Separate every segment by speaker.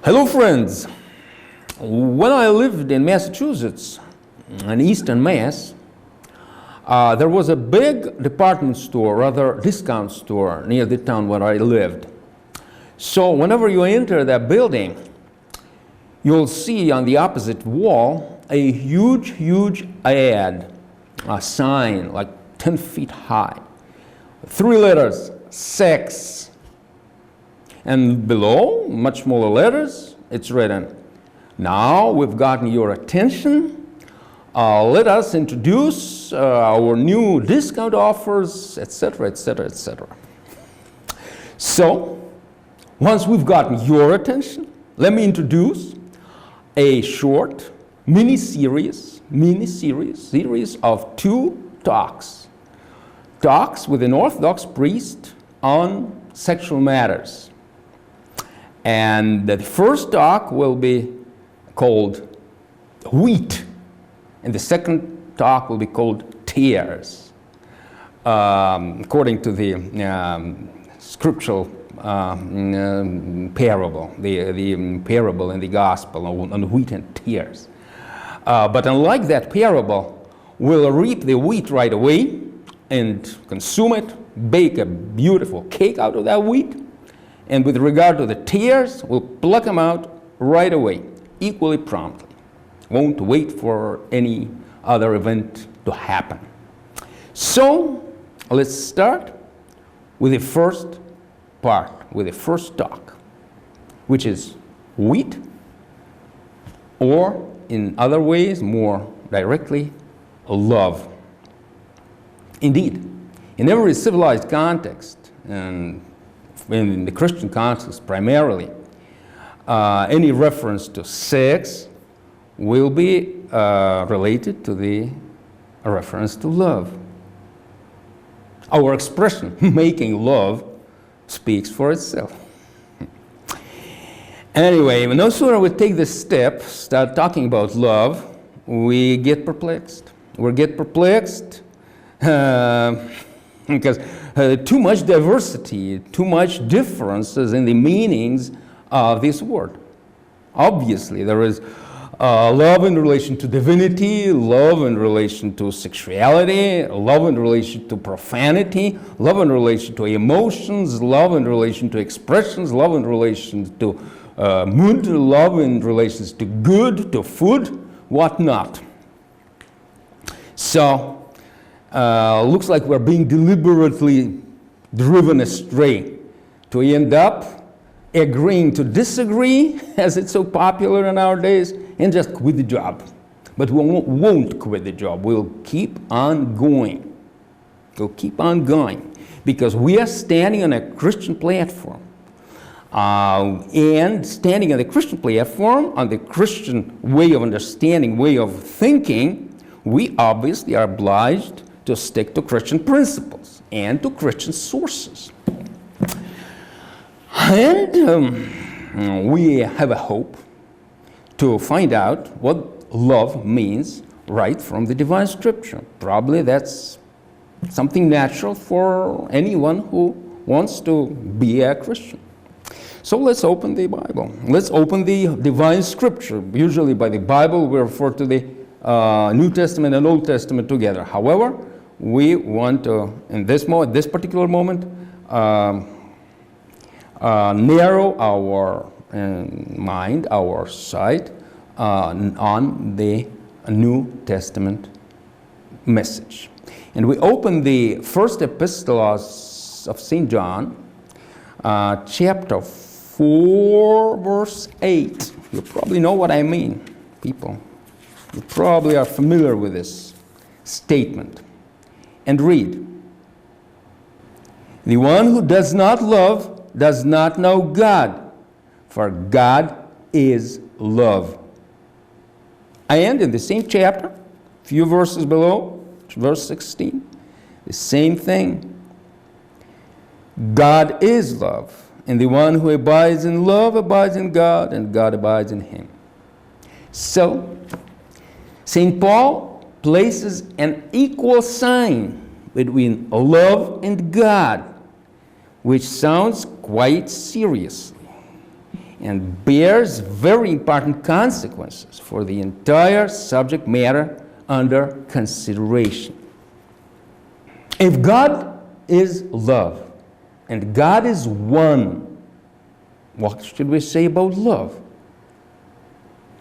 Speaker 1: Hello friends! When I lived in Massachusetts, in Eastern Mass, there was a big department store, rather discount store, near the town where I lived. So whenever you enter that building, you'll see on the opposite wall a huge ad, a sign like 10 feet high. 3 letters, sex. And below, much smaller letters, it's written, "Now we've gotten your attention. Let us introduce our new discount offers," etc., etc., etc. So, once we've gotten your attention, let me introduce a short mini-series of 2 talks with an Orthodox priest on sexual matters. And the first talk will be called Wheat, and the second talk will be called Tears, according to the scriptural parable, the parable in the gospel on wheat and tears. But unlike that parable, we'll reap the wheat right away and consume it, bake a beautiful cake out of that wheat. And with regard to the tears, we'll pluck them out right away, equally promptly. Won't wait for any other event to happen. So, let's start with the first part, with the first talk, which is wheat, or in other ways, more directly, love. Indeed, in every civilized context, and in the Christian context primarily, any reference to sex will be related to the reference to love. Our expression, making love, speaks for itself. Anyway, no sooner we take this step, start talking about love, we get perplexed. We get perplexed because too much diversity, too much differences in the meanings of this word. Obviously, there is love in relation to divinity, love in relation to sexuality, love in relation to profanity, love in relation to emotions, love in relation to expressions, love in relation to mood, love in relations to good, to food, whatnot. So, looks like we're being deliberately driven astray to end up agreeing to disagree, as it's so popular in our days, and just quit the job. But we won't quit the job. We'll keep on going. We'll keep on going because we are standing on a Christian platform. And standing on the Christian platform, on the Christian way of understanding, way of thinking, we obviously are obliged to stick to Christian principles and to Christian sources. And we have a hope to find out what love means right from the divine scripture. Probably that's something natural for anyone who wants to be a Christian. So let's open the Bible. Let's open the divine scripture. Usually by the Bible we refer to the New Testament and Old Testament together. However, we want to, in this particular moment, narrow our mind, our sight, on the New Testament message. And we open the first epistle of St. John, chapter 4, verse 8. You probably know what I mean, people. You probably are familiar with this statement. And read, "The one who does not love does not know God, for God is love." And in the same chapter, a few verses below, verse 16, the same thing. God is love, and the one who abides in love abides in God, and God abides in him. So, St. Paul places an equal sign between love and God, which sounds quite seriously. and bears very important consequences for the entire subject matter under consideration. If God is love, and God is one, what should we say about love?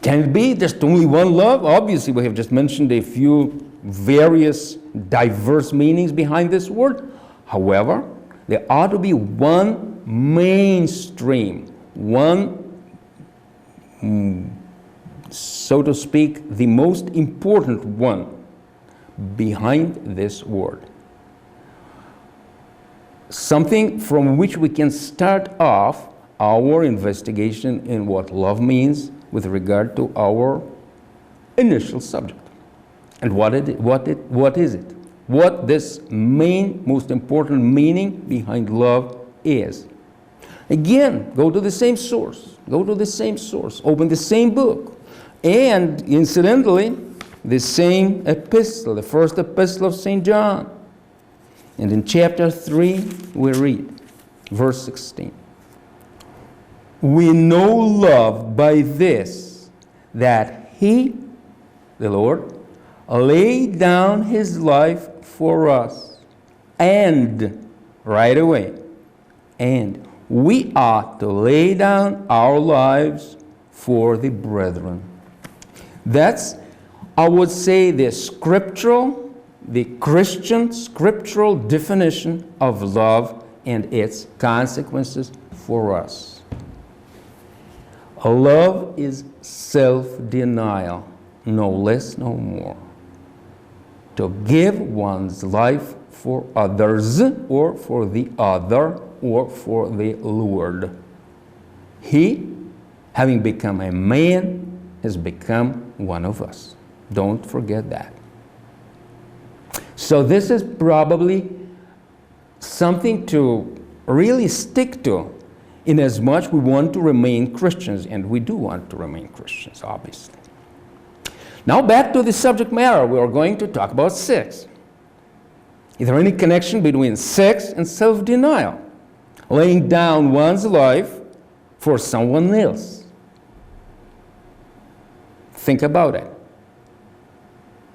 Speaker 1: Can it be just only one love? Obviously, we have just mentioned a few various diverse meanings behind this word. However, there ought to be one mainstream, one, so to speak, the most important one behind this word. Something from which we can start off our investigation in what love means with regard to our initial subject. And what is it? What this main, most important meaning behind love is. Again, go to the same source. Go to the same source. Open the same book. And incidentally, the same epistle, the first epistle of St. John. And in chapter 3, we read, verse 16. We know love by this, that He, the Lord, laid down His life for us. And, right away, and we ought to lay down our lives for the brethren. That's, I would say, the Christian scriptural definition of love and its consequences for us. Love is self-denial, no less, no more. To give one's life for others, or for the other, or for the Lord. He, having become a man, has become one of us. Don't forget that. So this is probably something to really stick to, in as much we want to remain Christians, and we do want to remain Christians, obviously. Now back to the subject matter. We are going to talk about sex. Is there any connection between sex and self-denial? Laying down one's life for someone else. Think about it.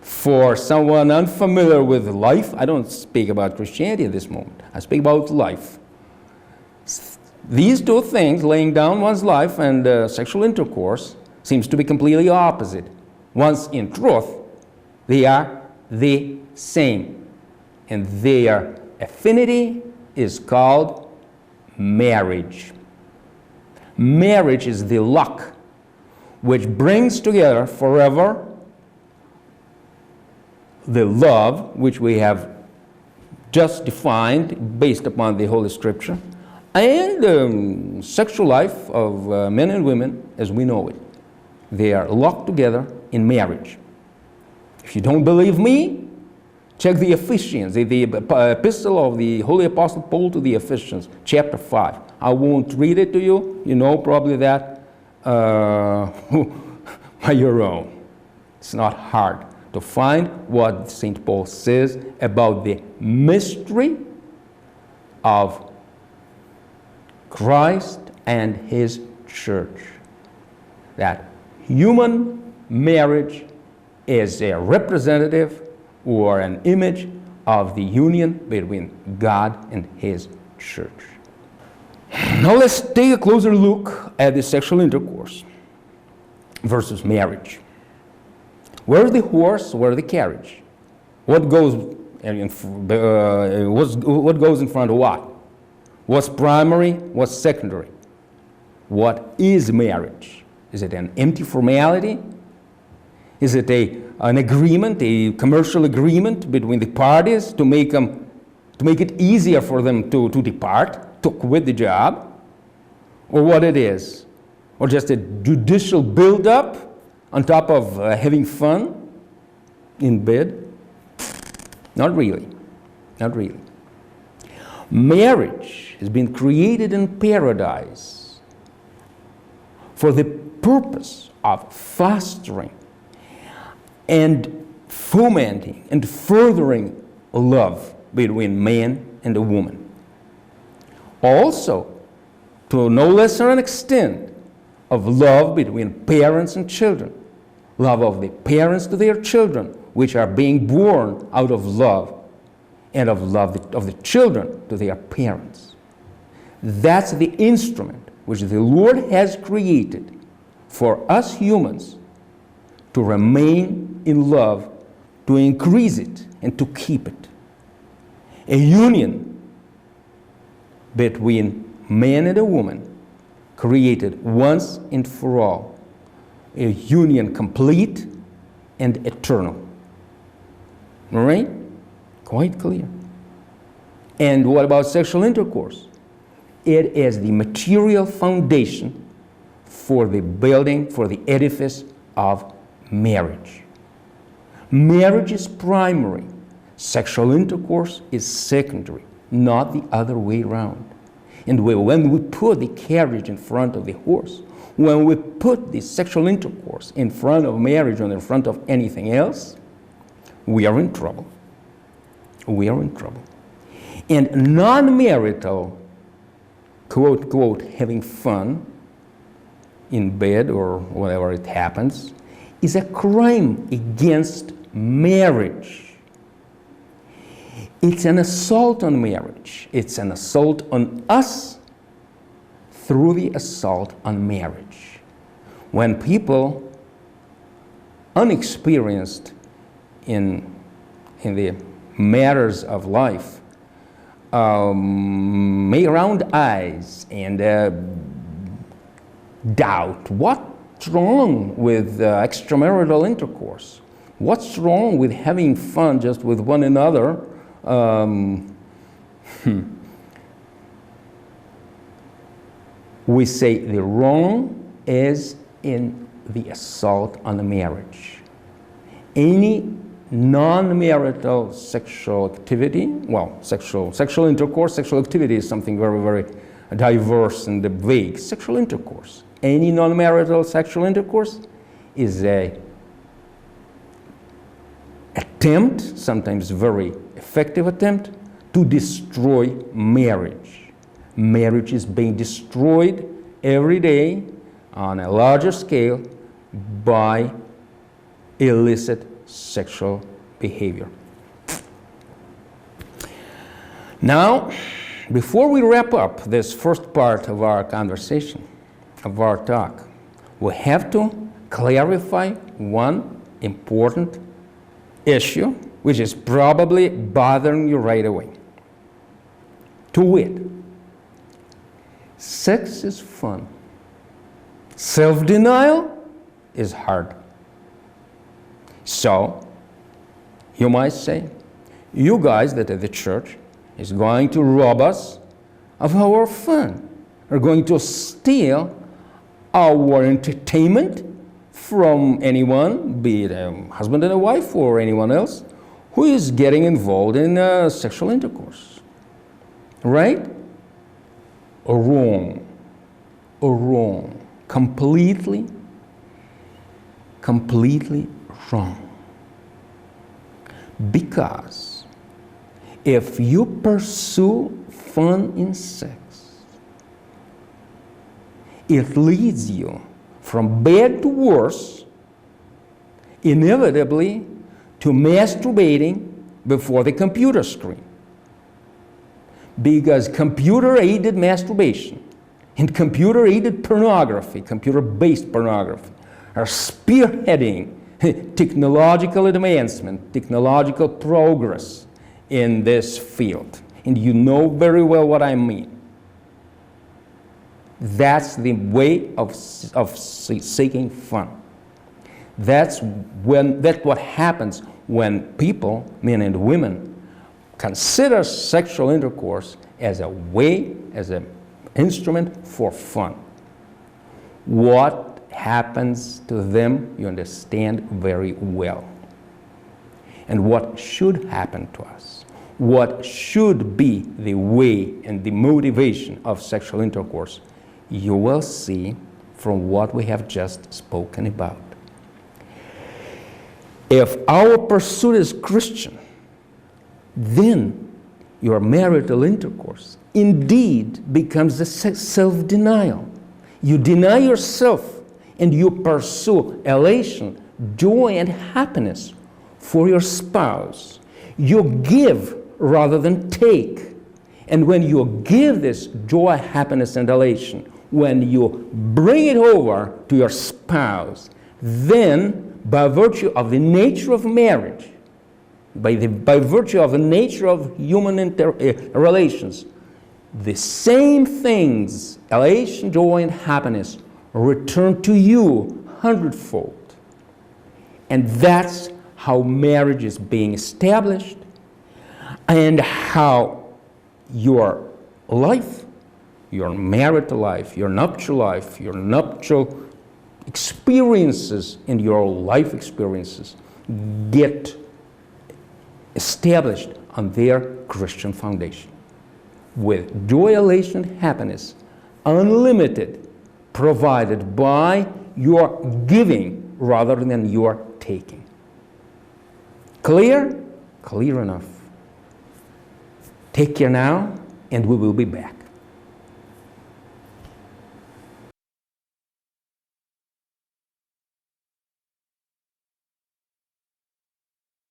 Speaker 1: For someone unfamiliar with life, I don't speak about Christianity at this moment. I speak about life. These two things, laying down one's life and sexual intercourse, seems to be completely opposite. Once in truth, they are the same. And their affinity is called marriage. Marriage is the lock which brings together forever the love which we have just defined based upon the Holy Scripture, and sexual life of men and women as we know it. They are locked together in marriage. If you don't believe me, check the Ephesians, the epistle of the Holy Apostle Paul to the Ephesians, chapter 5. I won't read it to you. You know probably that by your own. It's not hard to find what St. Paul says about the mystery of Christ and His church. That human marriage is a representative or an image of the union between God and His church. Now let's take a closer look at the sexual intercourse versus marriage. Where's the horse? Where's the carriage? What goes in front of what? What's primary? What's secondary? What is marriage? Is it an empty formality? Is it an agreement, a commercial agreement between the parties to make it easier for them to depart, to quit the job? Or what it is? Or just a judicial build-up on top of having fun in bed? Not really. Not really. Marriage has been created in paradise for the purpose of fostering and fomenting and furthering love between man and a woman. Also, to no lesser an extent, of love between parents and children, love of the parents to their children, which are being born out of love, and of love of the children to their parents. That's the instrument which the Lord has created for us humans to remain in love, to increase it, and to keep it. A union between man and a woman created once and for all. A union complete and eternal. All right? Quite clear. And what about sexual intercourse? It is the material foundation for the building, for the edifice of marriage. Marriage is primary. Sexual intercourse is secondary, not the other way around. And when we put the carriage in front of the horse, when we put the sexual intercourse in front of marriage or in front of anything else, we are in trouble. We are in trouble. And non-marital, quote, quote, having fun in bed or whatever it happens, is a crime against marriage. It's an assault on marriage. It's an assault on us through the assault on marriage. When people unexperienced in the matters of life make round eyes and doubt what's wrong with extramarital intercourse. What's wrong with having fun just with one another? We say the wrong is in the assault on the marriage. Any non-marital sexual activity, well, sexual intercourse, sexual activity is something very, very diverse and vague. Sexual intercourse, any non-marital sexual intercourse is a attempt, sometimes very effective attempt, to destroy marriage. Marriage is being destroyed every day on a larger scale by illicit sexual behavior. Now, before we wrap up this first part of our conversation, of our talk, we have to clarify one important issue, which is probably bothering you right away. To wit, sex is fun. Self-denial is hard. So, you might say, you guys that are the church is going to rob us of our fun, are going to steal our entertainment from anyone, be it a husband and a wife or anyone else, who is getting involved in sexual intercourse. Right? Or wrong. Or wrong. Completely wrong. Because if you pursue fun in sex, it leads you from bad to worse, inevitably to masturbating before the computer screen. Because computer-aided masturbation and computer-aided pornography, computer-based pornography, are spearheading technological advancement, technological progress in this field. And you know very well what I mean. That's the way of seeking fun. That's what happens when people, men and women, consider sexual intercourse as a way, as an instrument for fun. What happens to them, you understand very well. And what should happen to us, what should be the way and the motivation of sexual intercourse, you will see from what we have just spoken about. If our pursuit is Christian, then your marital intercourse indeed becomes a self-denial. You deny yourself and you pursue elation, joy, and happiness for your spouse. You give rather than take. And when you give this joy, happiness, and elation, when you bring it over to your spouse, then by virtue of the nature of marriage, by virtue of the nature of human relations, the same things, elation, joy, and happiness, return to you hundredfold. And that's how marriage is being established, and how your life, your marital life, your nuptial experiences and your life experiences get established on their Christian foundation, with joy, elation, happiness, unlimited, provided by your giving rather than your taking. Clear? Clear enough. Take care now, and we will be back.